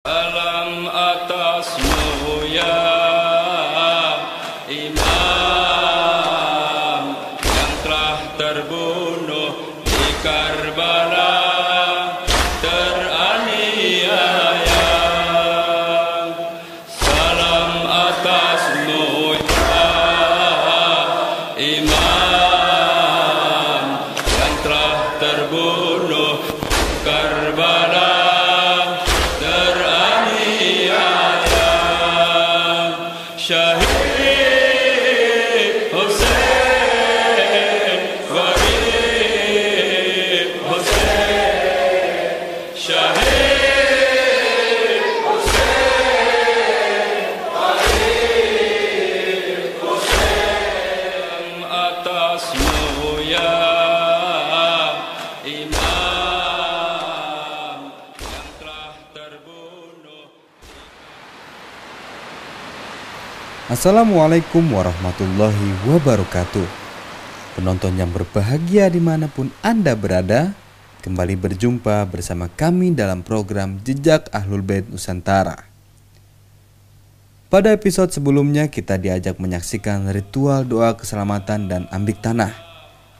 Salam atasmu ya Imam yang telah terbunuh di Karbala teraniaya. Salam atasmu ya Imam yang telah terbunuh di Karbala. Syahid Hussein, Gharib Hussein, Syahid Hussein, Gharib Hussein. Atasmu ya Imam yang telah terbunuh. Assalamualaikum warahmatullahi wabarakatuh. Penonton yang berbahagia dimanapun Anda berada, kembali berjumpa bersama kami dalam program Jejak Ahlul Bait Nusantara. Pada episode sebelumnya kita diajak menyaksikan ritual doa keselamatan dan ambik tanah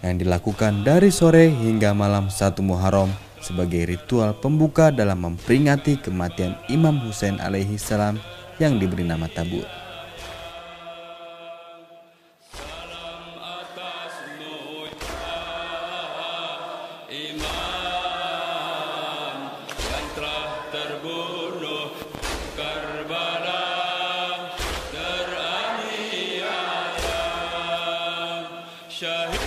yang dilakukan dari sore hingga malam 1 Muharram sebagai ritual pembuka dalam memperingati kematian Imam Husain alaihi salam yang diberi nama tabut. Imam yang telah terbunuh Karbala teraniaya. Syahid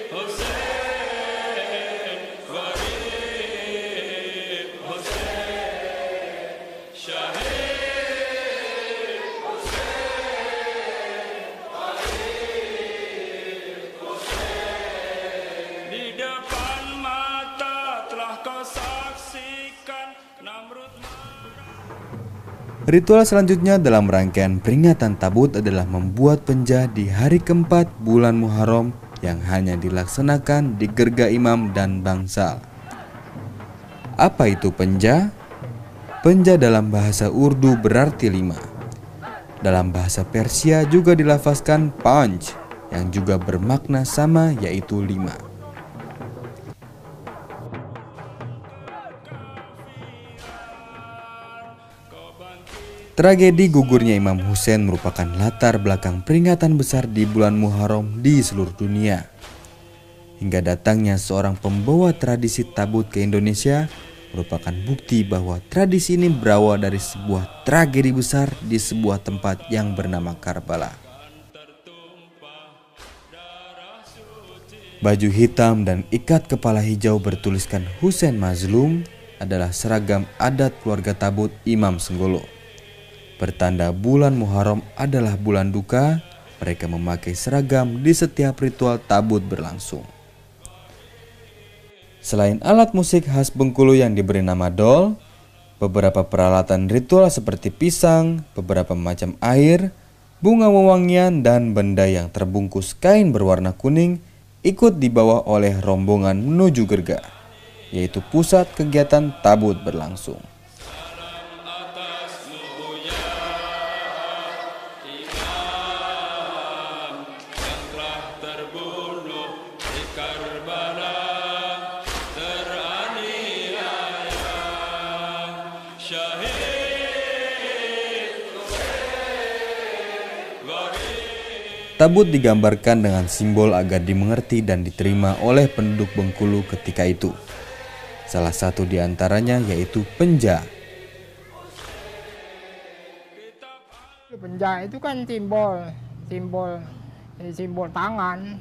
Hussein, Gharib Hussein, Syahid Hussein, Gharib Hussein. Di depan mata telah kau saksikan Namrud. Ritual selanjutnya dalam rangkaian peringatan tabut adalah membuat penja di hari keempat bulan Muharram yang hanya dilaksanakan di gerga imam dan bangsal. Apa itu penja? Penja dalam bahasa Urdu berarti 5. Dalam bahasa Persia juga dilafazkan panj yang juga bermakna sama yaitu 5. Tragedi gugurnya Imam Husain merupakan latar belakang peringatan besar di bulan Muharram di seluruh dunia. Hingga datangnya seorang pembawa tradisi tabut ke Indonesia merupakan bukti bahwa tradisi ini berawal dari sebuah tragedi besar di sebuah tempat yang bernama Karbala. Baju hitam dan ikat kepala hijau bertuliskan Husain Mazlum adalah seragam adat keluarga tabut Imam Senggolo. Pertanda bulan Muharram adalah bulan duka, mereka memakai seragam di setiap ritual tabut berlangsung. Selain alat musik khas Bengkulu yang diberi nama dol, beberapa peralatan ritual seperti pisang, beberapa macam air, bunga wewangian, dan benda yang terbungkus kain berwarna kuning ikut dibawa oleh rombongan menuju gerga, yaitu pusat kegiatan tabut berlangsung. Tabut digambarkan dengan simbol agar dimengerti dan diterima oleh penduduk Bengkulu ketika itu. Salah satu di antaranya yaitu penja. Penja itu kan simbol tangan,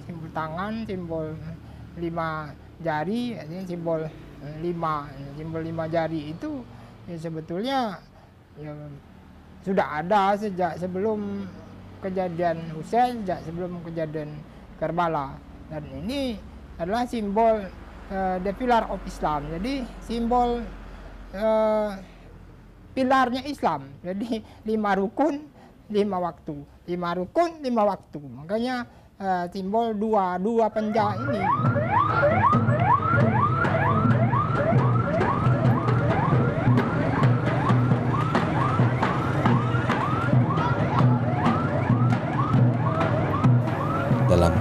simbol 5 jari, artinya simbol 5 jari itu ya sebetulnya ya, sudah ada sejak sebelum kejadian Husain, sebelum kejadian Karbala, dan ini adalah simbol the pillar of Islam, jadi simbol pilarnya Islam, jadi 5 rukun 5 waktu, 5 rukun 5 waktu, makanya simbol dua penja ini.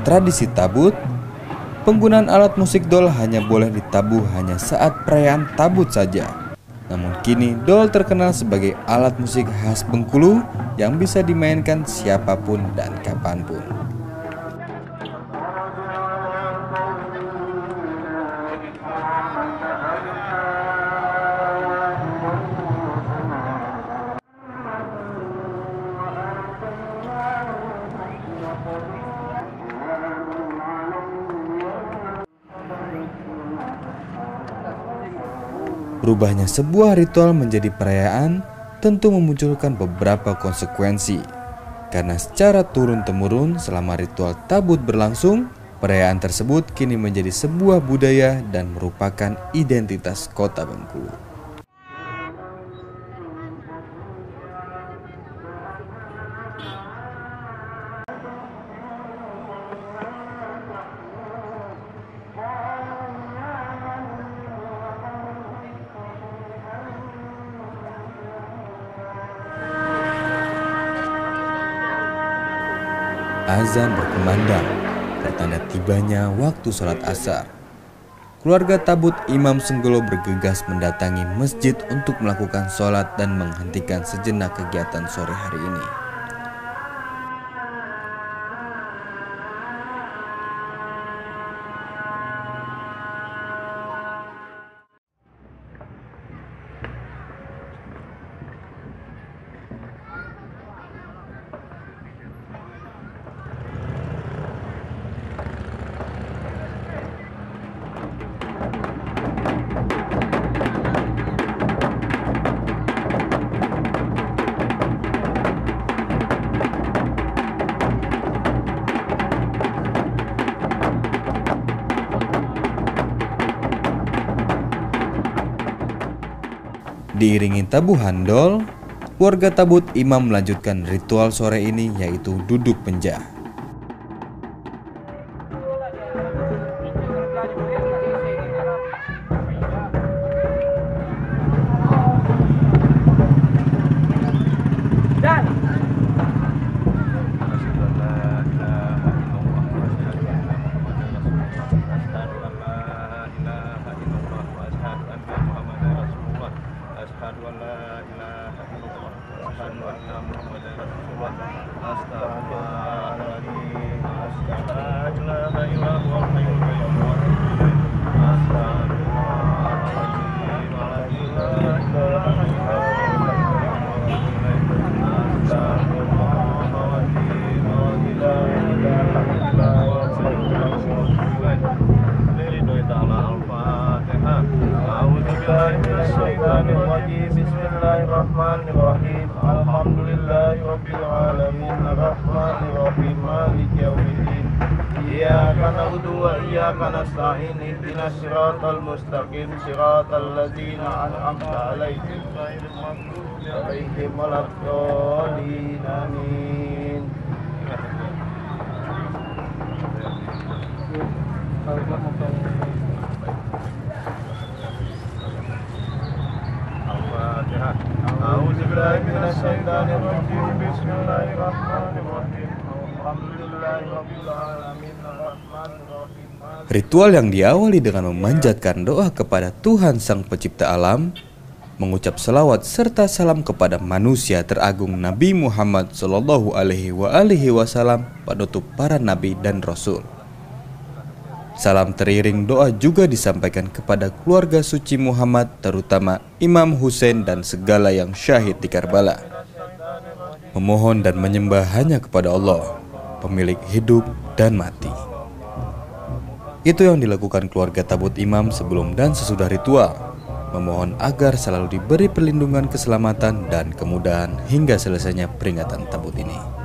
tradisi tabut, penggunaan alat musik dol hanya boleh ditabuh hanya saat perayaan tabut saja. Namun kini dol terkenal sebagai alat musik khas Bengkulu yang bisa dimainkan siapapun dan kapanpun. Berubahnya sebuah ritual menjadi perayaan tentu memunculkan beberapa konsekuensi. Karena secara turun-temurun selama ritual tabut berlangsung, perayaan tersebut kini menjadi sebuah budaya dan merupakan identitas Kota Bengkulu. Azan berkumandang, pertanda tibanya waktu sholat asar. Keluarga tabut Imam Senggolo bergegas mendatangi masjid untuk melakukan sholat dan menghentikan sejenak kegiatan sore hari ini. Diiringi tabuhan dol, keluarga tabut Imam melanjutkan ritual sore ini yaitu duduk penjah. Bismillahirrahmanirrahim. Alhamdulillahirabbil alamin. Arrahmanirrahim. Maliki yaumiddin. Iyyaka na'budu wa iyyaka nasta'in. Ihdinas siratal mustaqim. Siratal ladzina an'amta 'alaihim ghairil maghdubi 'alaihim waladdallin. Amin. Ritual yang diawali dengan memanjatkan doa kepada Tuhan Sang Pencipta Alam, mengucap selawat serta salam kepada manusia teragung Nabi Muhammad SAW, penutup para nabi dan rasul. Salam teriring doa juga disampaikan kepada keluarga suci Muhammad, terutama Imam Hussein dan segala yang syahid di Karbala. Memohon dan menyembah hanya kepada Allah, pemilik hidup dan mati. Itu yang dilakukan keluarga tabut Imam sebelum dan sesudah ritual, memohon agar selalu diberi perlindungan keselamatan dan kemudahan hingga selesainya peringatan tabut ini.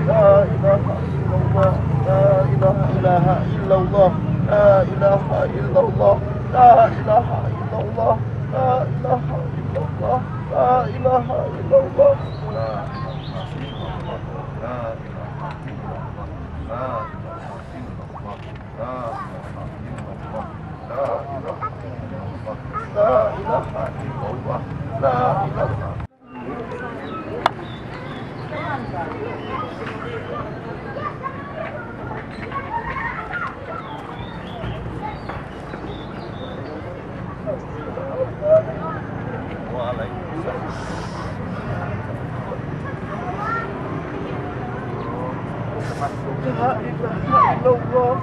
La ilaha illallah. La ilaha illallah. La ilaha illallah. La ilaha illallah. La ilaha illallah. La ilaha. La ilaha illallah.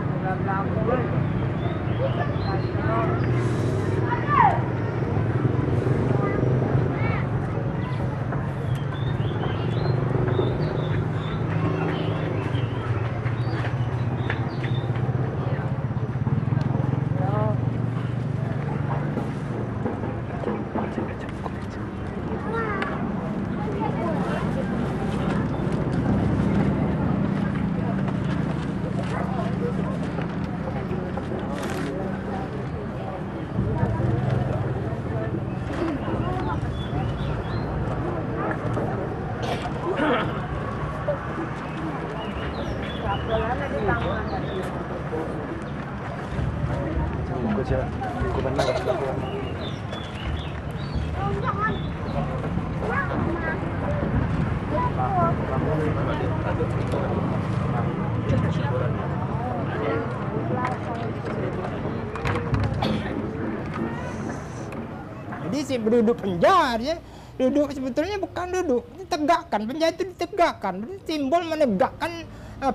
Jadi si duduk penjara ya, duduk sebetulnya bukan duduk, ditegakkan, penjara itu ditegakkan, simbol menegakkan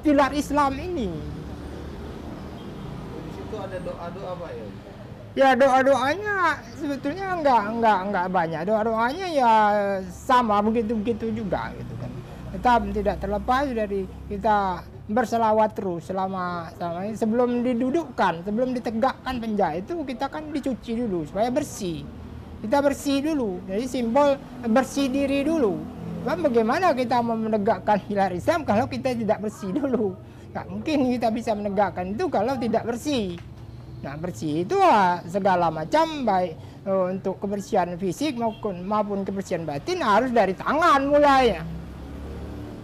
pilar Islam ini. Di situ ada doa-doa apa ya? Ya doa-doanya sebetulnya enggak banyak, doa-doanya ya sama begitu juga gitu kan. Tetap tidak terlepas dari kita berselawat terus selama ini. Sebelum didudukkan, sebelum ditegakkan penjara itu kita kan dicuci dulu supaya bersih. Kita bersih dulu, jadi simbol bersih diri dulu. Bagaimana kita mau menegakkan pilar Islam kalau kita tidak bersih dulu? Nggak mungkin kita bisa menegakkan itu kalau tidak bersih. Nah bersih itu segala macam, baik untuk kebersihan fisik maupun kebersihan batin harus dari tangan mulai.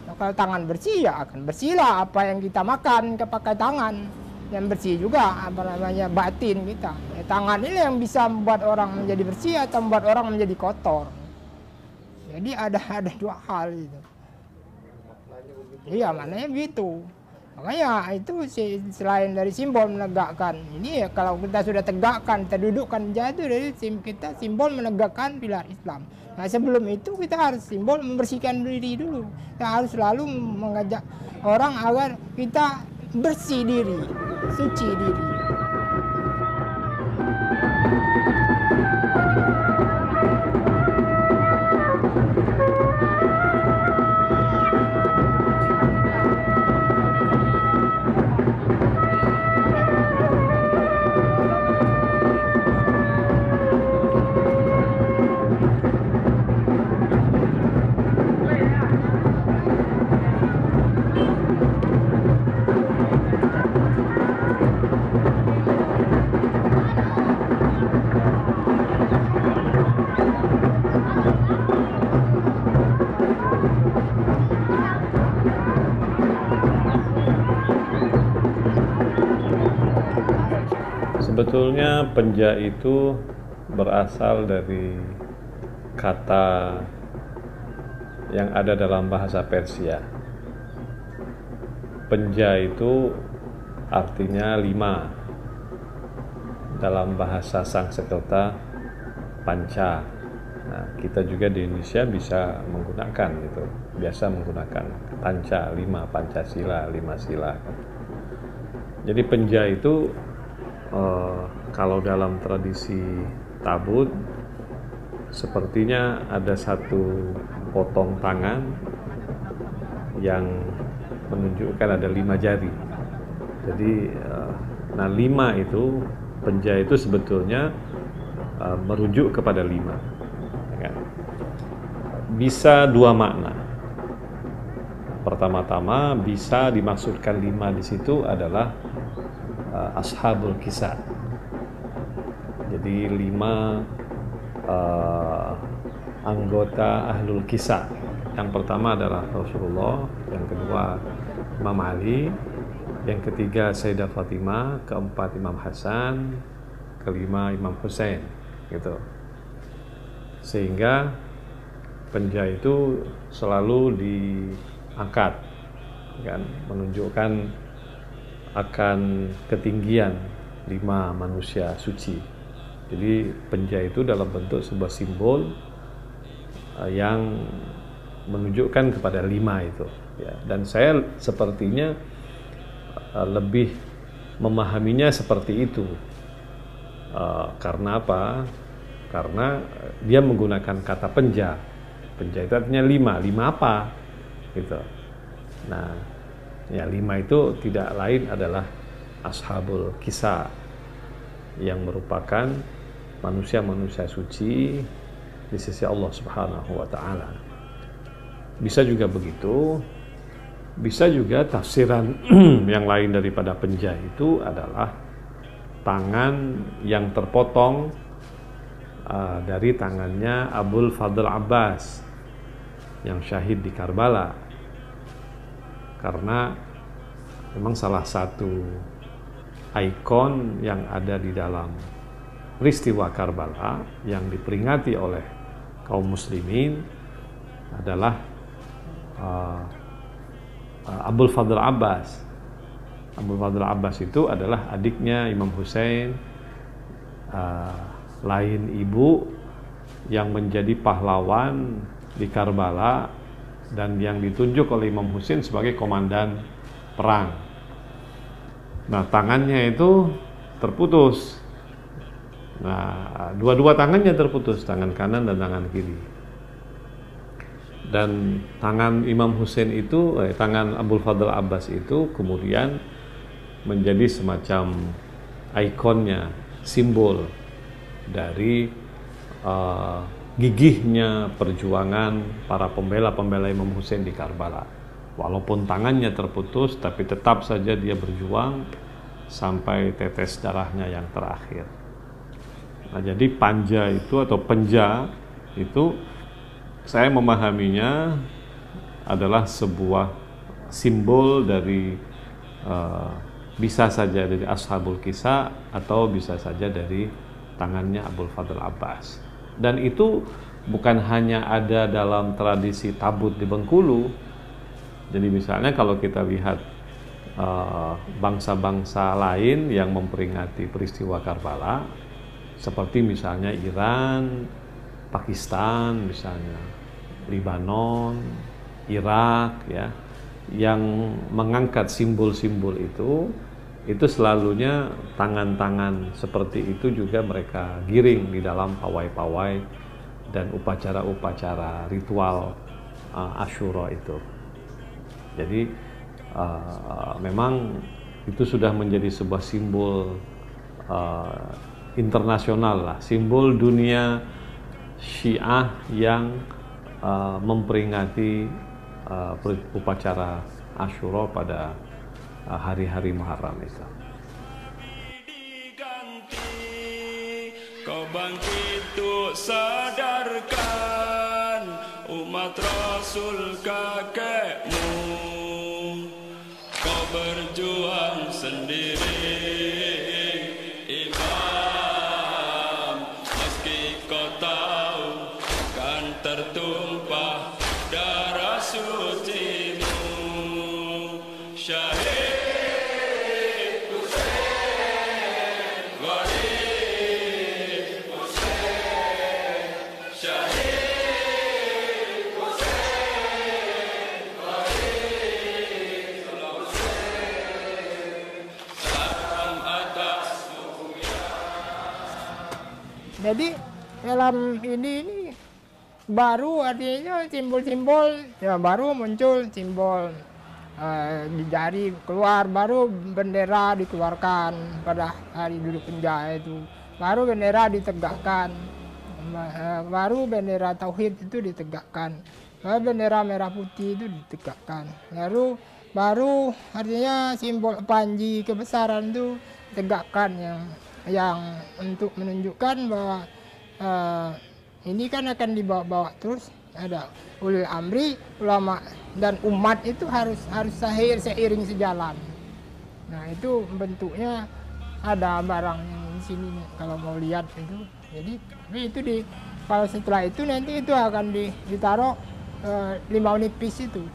Nah, kalau tangan bersih ya akan bersihlah apa yang kita makan pakai tangan. Yang bersih juga batin kita. Tangan ini yang bisa membuat orang menjadi bersih atau membuat orang menjadi kotor. Jadi ada dua hal itu. Iya, maknanya begitu. Makanya itu selain dari simbol menegakkan ini ya, kalau kita sudah tegakkan, kita dudukkan jatuh dari kita simbol menegakkan pilar Islam. Nah sebelum itu kita harus simbol membersihkan diri dulu. Kita harus selalu mengajak orang agar kita bersih diri, suci diri. Sebetulnya penja itu berasal dari kata yang ada dalam bahasa Persia. Penja itu artinya 5 dalam bahasa Sanskerta panca. Nah, kita juga di Indonesia bisa menggunakan gitu, biasa menggunakan panca 5, Pancasila, 5 sila. Jadi penja itu kalau dalam tradisi Tabut sepertinya ada satu potong tangan yang menunjukkan ada 5 jari. Jadi nah 5 itu, penja itu sebetulnya merujuk kepada 5 ya kan? Bisa 2 makna. Pertama-tama bisa dimaksudkan 5 di situ adalah ashabul kisah. Jadi 5 anggota Ahlul Kisah. Yang pertama adalah Rasulullah, yang kedua Imam Ali, yang ketiga Sayyidah Fatimah, keempat Imam Hasan, kelima Imam Hussein, gitu. Sehingga penja itu selalu diangkat, kan, menunjukkan akan ketinggian 5 manusia suci. Jadi penja itu dalam bentuk sebuah simbol yang menunjukkan kepada 5 itu, ya. Dan saya sepertinya lebih memahaminya seperti itu. Karena apa? Karena dia menggunakan kata penja. Penja itu artinya 5. 5 apa? Gitu. Nah, ya 5 itu tidak lain adalah Ashabul Kisah, yang merupakan manusia-manusia suci di sisi Allah Subhanahu wa taala. Bisa juga begitu. Bisa juga tafsiran yang lain daripada penja itu adalah tangan yang terpotong dari tangannya Abul Fadl Abbas yang syahid di Karbala. Karena memang salah satu ikon yang ada di dalam peristiwa Karbala yang diperingati oleh kaum muslimin adalah Abul Fadl Abbas. Abul Fadl Abbas itu adalah adiknya Imam Hussein, lain ibu, yang menjadi pahlawan di Karbala dan yang ditunjuk oleh Imam Hussein sebagai komandan perang. Nah, tangannya itu terputus. Nah, dua-dua tangannya terputus, tangan kanan dan tangan kiri. Dan tangan Imam Hussein itu, tangan Abul Fadl Abbas itu kemudian menjadi semacam ikonnya, simbol dari gigihnya perjuangan para pembela-pembela Imam Hussein di Karbala. Walaupun tangannya terputus, tapi tetap saja dia berjuang sampai tetes darahnya yang terakhir. Nah, jadi panja itu atau penja itu saya memahaminya adalah sebuah simbol dari bisa saja dari Ashabul Kisah atau bisa saja dari tangannya Abul Fadl Abbas. Dan itu bukan hanya ada dalam tradisi tabut di Bengkulu. Jadi misalnya kalau kita lihat bangsa-bangsa lain yang memperingati peristiwa Karbala, seperti misalnya Iran, Pakistan misalnya, Lebanon, Irak, ya, yang mengangkat simbol-simbol itu selalunya tangan-tangan seperti itu juga mereka giring di dalam pawai-pawai dan upacara-upacara ritual Asyura itu. Jadi memang itu sudah menjadi sebuah simbol internasional lah, simbol dunia Syiah yang memperingati upacara Asyura pada hari-hari Muharram itu. Diganti, kau bangkit untuk sadarkan umat Rasul kakekmu. Kau berjuang sendiri, Imam, meski kau tahu kan tertumpah darah sucimu. Syahid Jadi dalam ini baru artinya simbol-simbol ya, baru muncul simbol di jari keluar, baru bendera dikeluarkan pada hari dulu penjara itu, baru bendera ditegakkan, baru bendera tauhid itu ditegakkan, bendera merah putih itu ditegakkan, baru artinya simbol panji kebesaran itu ditegakkan yang untuk menunjukkan bahwa ini kan akan dibawa-bawa terus, ada ulil amri, ulama dan umat itu harus seiring sejalan. Nah itu bentuknya ada barang di sini kalau mau lihat itu. Jadi kalau setelah itu nanti itu akan ditaruh 5 unit piece itu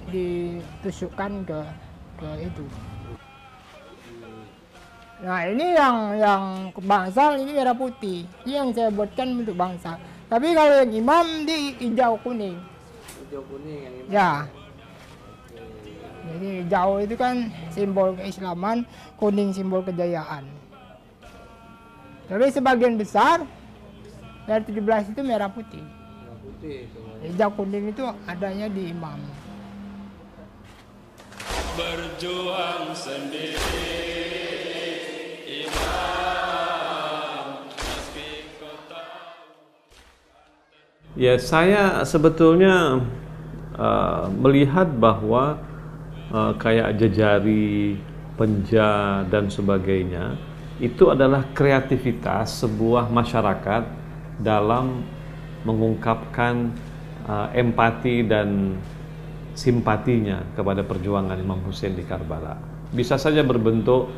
ditusukkan ke itu. Nah ini yang bangsal ini merah putih, ini yang saya buatkan bentuk bangsal. Tapi kalau yang imam di hijau kuning. Hijau kuning yang imam. Ya. Jadi hijau itu kan simbol keislaman, kuning simbol kejayaan. Tapi sebagian besar dari 17 itu merah putih. Merah putih semuanya. Hijau kuning itu adanya di imam. Berjuang sendiri imam meski kau tahu. Ya, saya sebetulnya melihat bahwa kayak jejari, penja dan sebagainya itu adalah kreativitas sebuah masyarakat dalam mengungkapkan empati dan simpatinya kepada perjuangan Imam Hussein di Karbala. Bisa saja berbentuk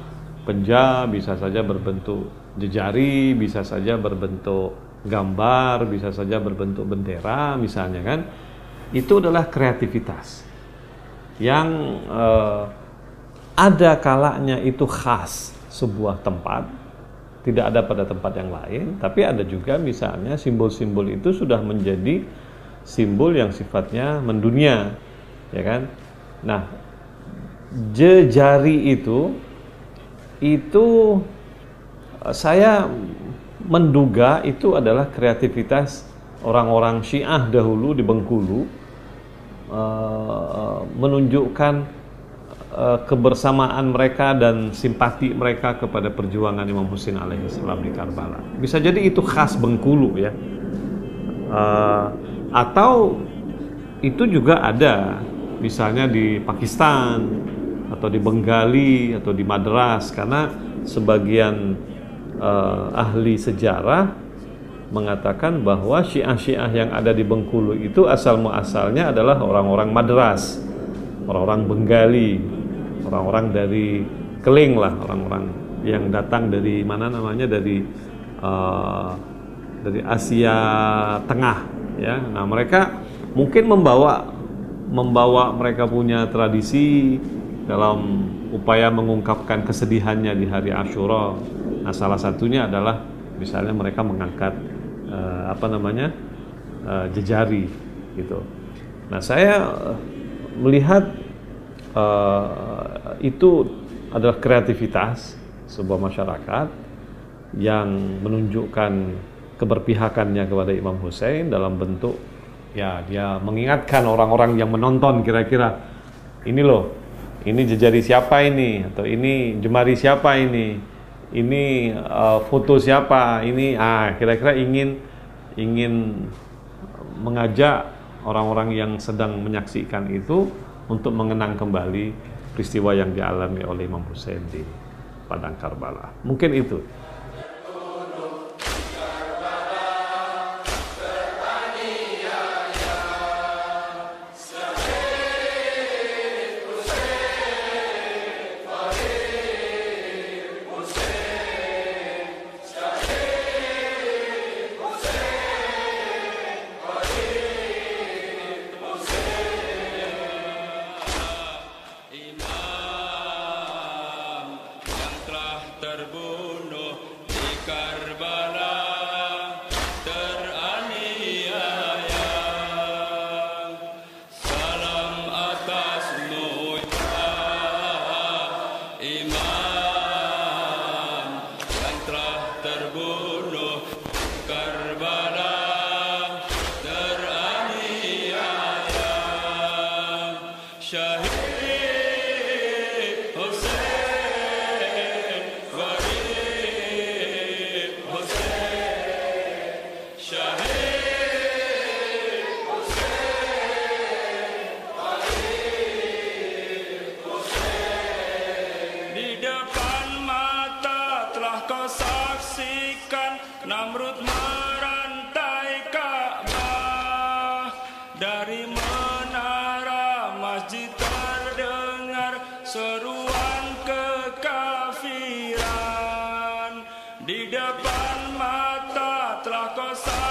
penja, bisa saja berbentuk jejari, bisa saja berbentuk gambar, bisa saja berbentuk bendera misalnya kan. Itu adalah kreativitas yang ada kalanya itu khas sebuah tempat, tidak ada pada tempat yang lain, tapi ada juga misalnya simbol-simbol itu sudah menjadi simbol yang sifatnya mendunia, ya kan? Nah, jejari itu saya menduga itu adalah kreativitas orang-orang Syiah dahulu di Bengkulu, menunjukkan kebersamaan mereka dan simpati mereka kepada perjuangan Imam Hussein alaihissalam di Karbala. Bisa jadi itu khas Bengkulu ya, atau itu juga ada misalnya di Pakistan atau di Bengali atau di Madras, karena sebagian ahli sejarah mengatakan bahwa Syiah-Syiah yang ada di Bengkulu itu asal muasalnya adalah orang-orang Madras, orang-orang Bengali, orang-orang dari Keling lah, orang-orang yang datang dari mana namanya, dari Asia Tengah ya. Nah, mereka mungkin membawa mereka punya tradisi dalam upaya mengungkapkan kesedihannya di hari Asyura. Nah, salah satunya adalah misalnya mereka mengangkat jejari gitu. Nah, saya melihat itu adalah kreativitas sebuah masyarakat yang menunjukkan keberpihakannya kepada Imam Hussein dalam bentuk ya dia mengingatkan orang-orang yang menonton, kira-kira ini loh, ini jejari siapa ini, atau ini jemari siapa ini foto siapa ini, kira-kira ingin mengajak orang-orang yang sedang menyaksikan itu untuk mengenang kembali peristiwa yang dialami oleh Imam Hussein di padang Karbala. Mungkin itu. Imam yang telah terbunuh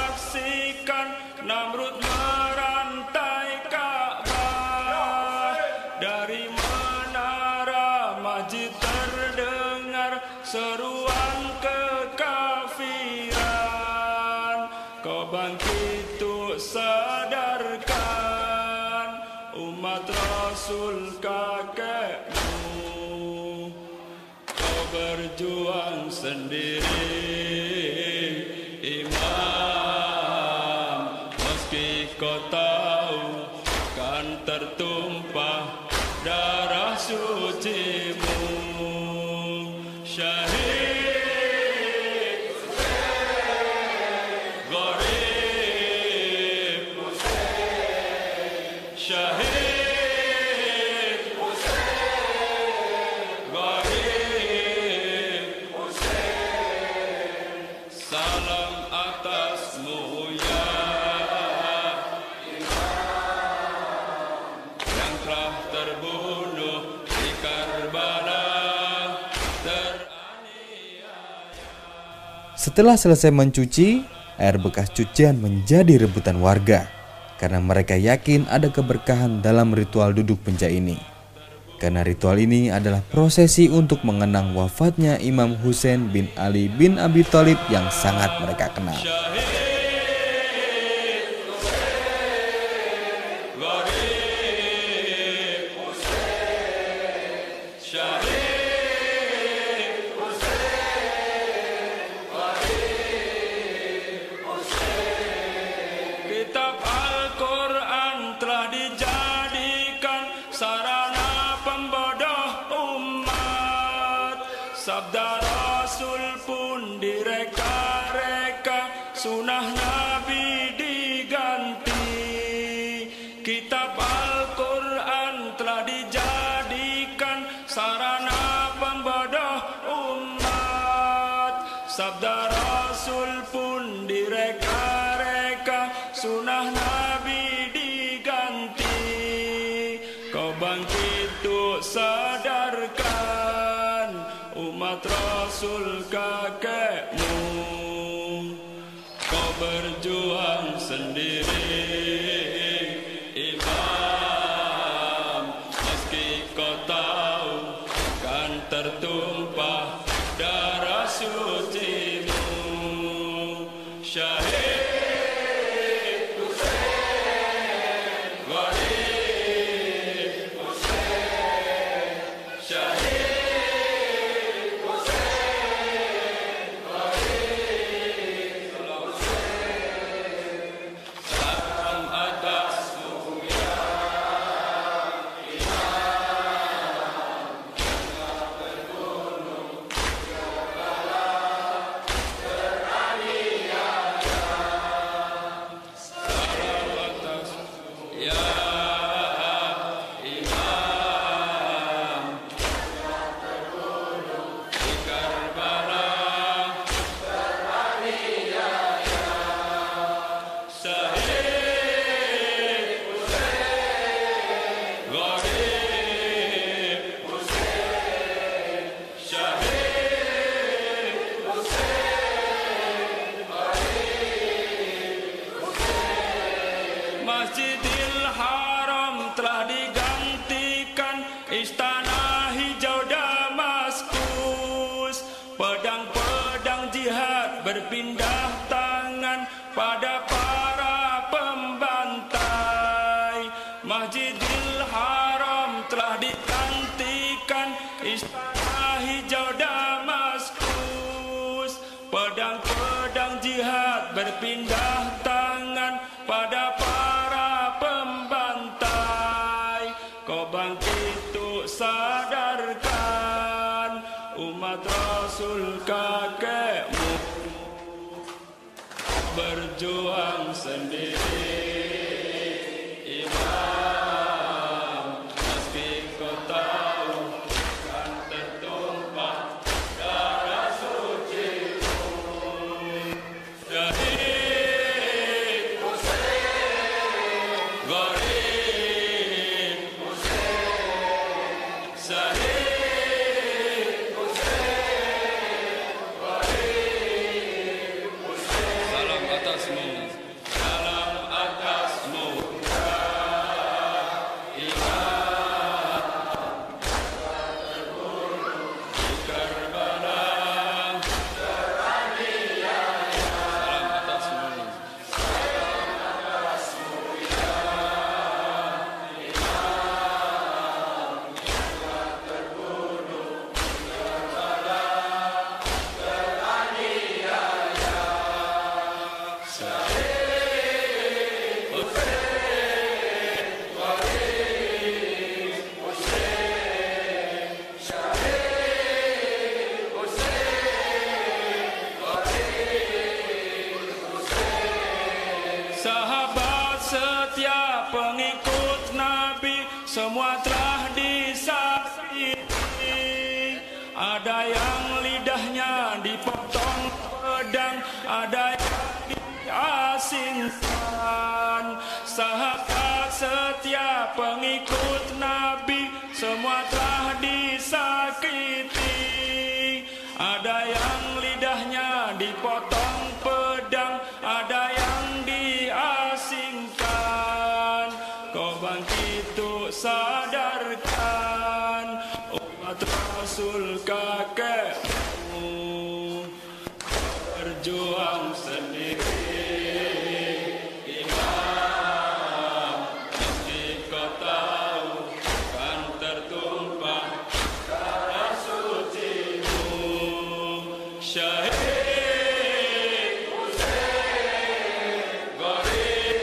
saksikan Namrud merantai Ka'bah. Dari menara masjid terdengar seruan kekafiran. Kau bangkit untuk sadarkan umat Rasul kakekmu. Kau berjuang sendiri Imam, meski kau tahu kan tertumpah darah sucimu. Syahid Gharib Syahid Gharib salam atasmu ya yang telah terbunuh di Karbala. Setelah selesai mencuci, air bekas cucian menjadi rebutan warga karena mereka yakin ada keberkahan dalam ritual duduk penjah ini. Karena ritual ini adalah prosesi untuk mengenang wafatnya Imam Husain bin Ali bin Abi Thalib yang sangat mereka kenal. Kitab Al-Quran telah dijadikan sarana pembodoh umat. Sabda Rasul pun direka-reka, sunnah Nabi diganti. Kitab Al-Quran telah dijadikan sarana pembodoh umat. Sabda Rasul pun direka-reka, sunnah Nabi diganti. Kau bangkit untuk sadarkan umat Rasul kakekmu. Kau berjuang sendiri Imam, meski kau tahu kan tertumpah darah sucimu. Syahid Masjidil Haram telah digantikan istana hijau Damaskus. Pedang-pedang jihad berpindah tangan pada para pembantai. Masjidil Haram telah digantikan istana hijau Damaskus. Pedang-pedang jihad berpindah tangan pada para pembantai. Kau bangkit untuk sadarkan umat Rasul kakekmu. Berjuang sendiri Imam, meski kau tahu kan tertumpah darah sucimu. Syahid Gharib Syahid salam atasmu sahabat setia pengikut Nabi semua telah disakiti. Ada yang lidahnya dipotong pedang, ada yang diasingkan. Sahabat setia pengikut Nabi semua telah disakiti. Ada yang lidahnya dipotong pedang, ada yang diasingkan. Kau bangkit untuk sadarkan umat Rasul kakekmu, berjuang sendiri. Imam, meski kau tahu kan tertumpah darah sucimu. Syahid Hussein, Gharib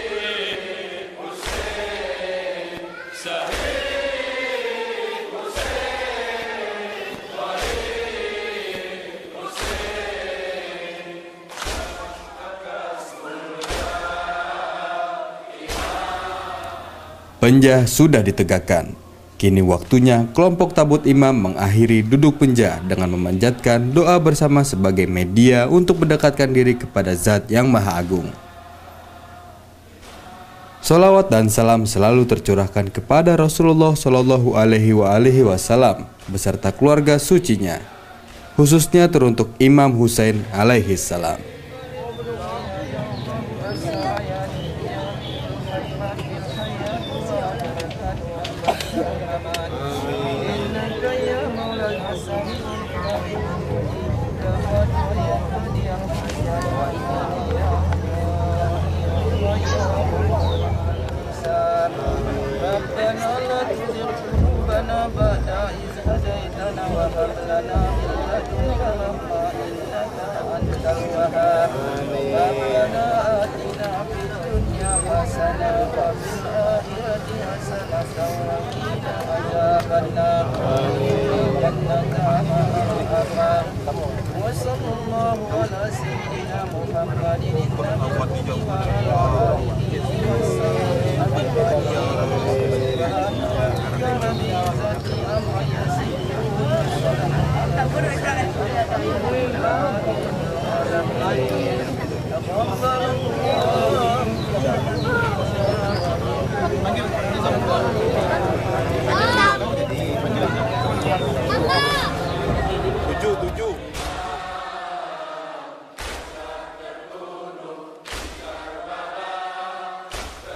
Hussein, Syahid Hussein, Gharib Hussein. Penjah sudah ditegakkan. Kini waktunya kelompok tabut imam mengakhiri duduk penjah dengan memanjatkan doa bersama sebagai media untuk mendekatkan diri kepada Zat yang Maha Agung. Salawat dan salam selalu tercurahkan kepada Rasulullah Shallallahu Alaihi Wasallam beserta keluarga sucinya, khususnya teruntuk Imam Husain alaihi salam. ربنا لا تزغ قلوبنا بعد إذ هديتنا وهب لنا من لدنك رحمة إنك أنت الوهاب ربنا آتنا في الدنيا حسنة وفي الآخرة حسنة وقنا عذاب النار جنة الأبرار وصلى الله على سيدنا محمد النبي وعلى آله وصحبه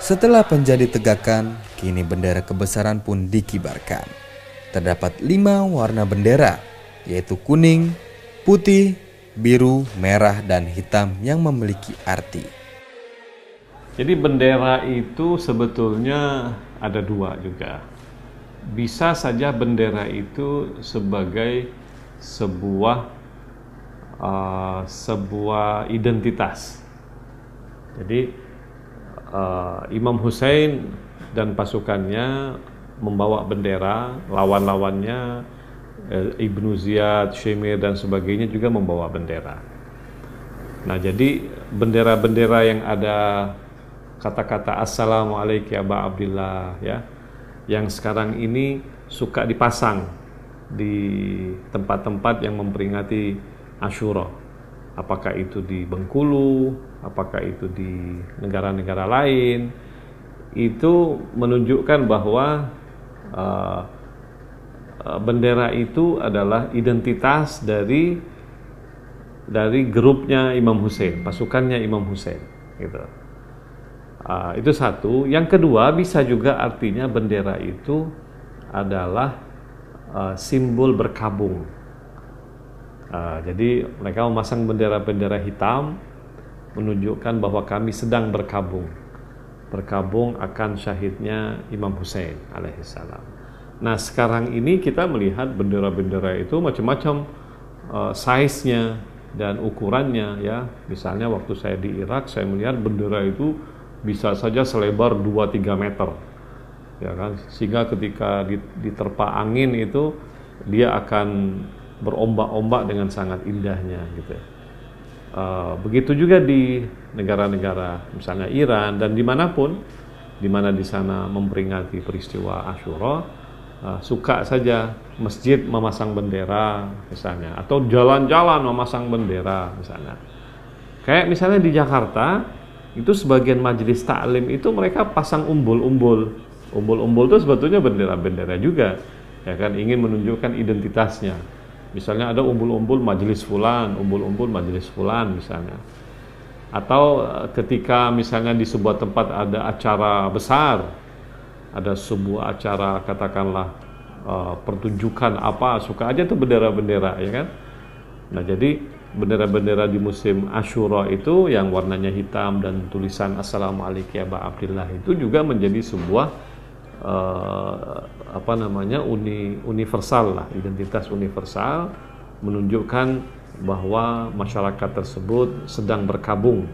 Setelah penjah ditegakkan, kini bendera kebesaran pun dikibarkan. Terdapat 5 warna bendera, yaitu kuning, putih, biru, merah, dan hitam yang memiliki arti. Jadi bendera itu sebetulnya ada 2 juga. Bisa saja bendera itu sebagai sebuah identitas. Jadi Imam Hussein dan pasukannya membawa bendera, lawan-lawannya Ibnu Ziyad, Syemir dan sebagainya juga membawa bendera. Nah, jadi bendera-bendera yang ada kata-kata Assalamualaikum ya Aba Abdillah ya, yang sekarang ini suka dipasang di tempat-tempat yang memperingati Asyura. Apakah itu di Bengkulu, apakah itu di negara-negara lain, itu menunjukkan bahwa bendera itu adalah identitas dari grupnya Imam Hussein, pasukannya Imam Hussein, gitu. Itu satu. Yang kedua, bisa juga artinya bendera itu adalah simbol berkabung. Jadi mereka memasang bendera-bendera hitam menunjukkan bahwa kami sedang berkabung akan syahidnya Imam Hussein alaihissalam. Nah, sekarang ini kita melihat bendera-bendera itu macam-macam size-nya dan ukurannya ya. Misalnya waktu saya di Irak, saya melihat bendera itu bisa saja selebar 2-3 meter ya kan, sehingga ketika diterpa angin itu dia akan berombak-ombak dengan sangat indahnya gitu. Begitu juga di negara-negara misalnya Iran dan dimanapun, di mana di sana memperingati peristiwa Asyura, suka saja masjid memasang bendera misalnya, atau jalan-jalan memasang bendera misalnya. Kayak misalnya di Jakarta, itu sebagian majelis taklim itu mereka pasang umbul-umbul. Umbul-umbul itu sebetulnya bendera-bendera juga, ya kan, ingin menunjukkan identitasnya. Misalnya ada umbul-umbul majelis fulan, umbul-umbul majelis fulan misalnya. Atau ketika misalnya di sebuah tempat ada acara besar, ada sebuah acara katakanlah pertunjukan apa, suka aja tuh bendera-bendera, ya kan. Nah, jadi bendera-bendera di musim Asyura itu yang warnanya hitam dan tulisan Assalamualaikum ya Aba Abdillah itu juga menjadi sebuah universal lah, identitas universal, menunjukkan bahwa masyarakat tersebut sedang berkabung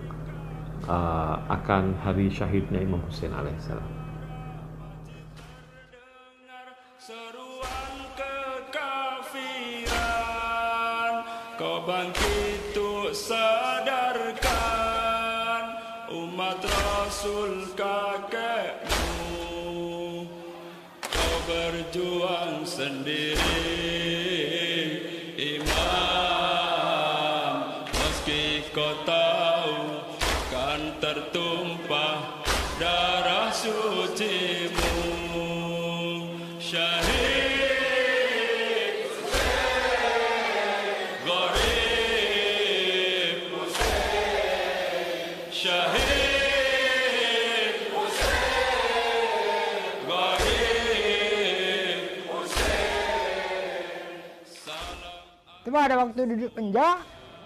akan hari syahidnya Imam Husain alaihissalam. Seruan kekafiran, kau bangkit untuk sadarkan umat Rasul kakekmu. Kau berjuang sendiri Imam, meski kau tahu kan tertumpah darah sucimu. Syahid Gharib Syahid Gharib. Cuma ada waktu duduk penja,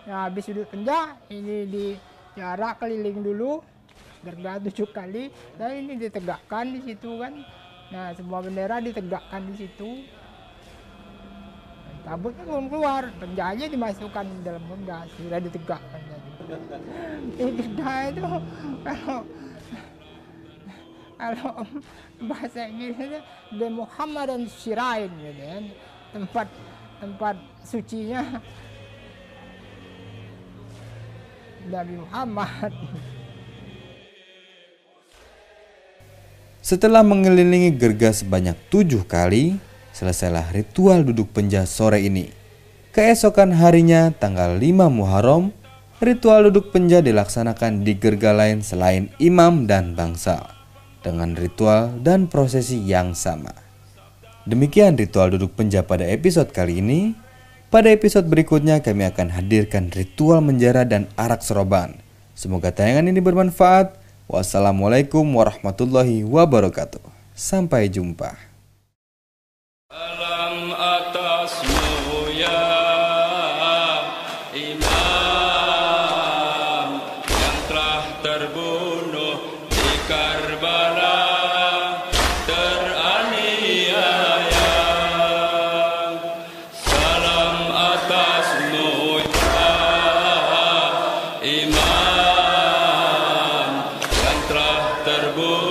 nah, habis duduk penja ini dijarak keliling dulu gerga 7 kali, dan ini ditegakkan di situ kan. Nah, semua bendera ditegakkan di situ. Tabutnya belum keluar, penjanya dimasukkan dalam gerga, sudah ditegakkan tadi. Di gerga itu kalau bahasa Inggrisnya The Muhammadan Shrine, gitu kan. Tempat sucinya Nabi Muhammad. Setelah mengelilingi gerga sebanyak 7 kali, selesailah ritual duduk penja sore ini. Keesokan harinya, tanggal 5 Muharram, ritual duduk penja dilaksanakan di gerga lain selain imam dan bangsal, dengan ritual dan prosesi yang sama. Demikian ritual duduk penja pada episode kali ini. Pada episode berikutnya kami akan hadirkan ritual menjara dan arak seroban. Semoga tayangan ini bermanfaat. Wassalamualaikum warahmatullahi wabarakatuh. Sampai jumpa. Salam atasmu ya Imam, yang telah terbunuh di Karbala, teraniaya. Salam atasmu ya Imam, yang telah terbunuh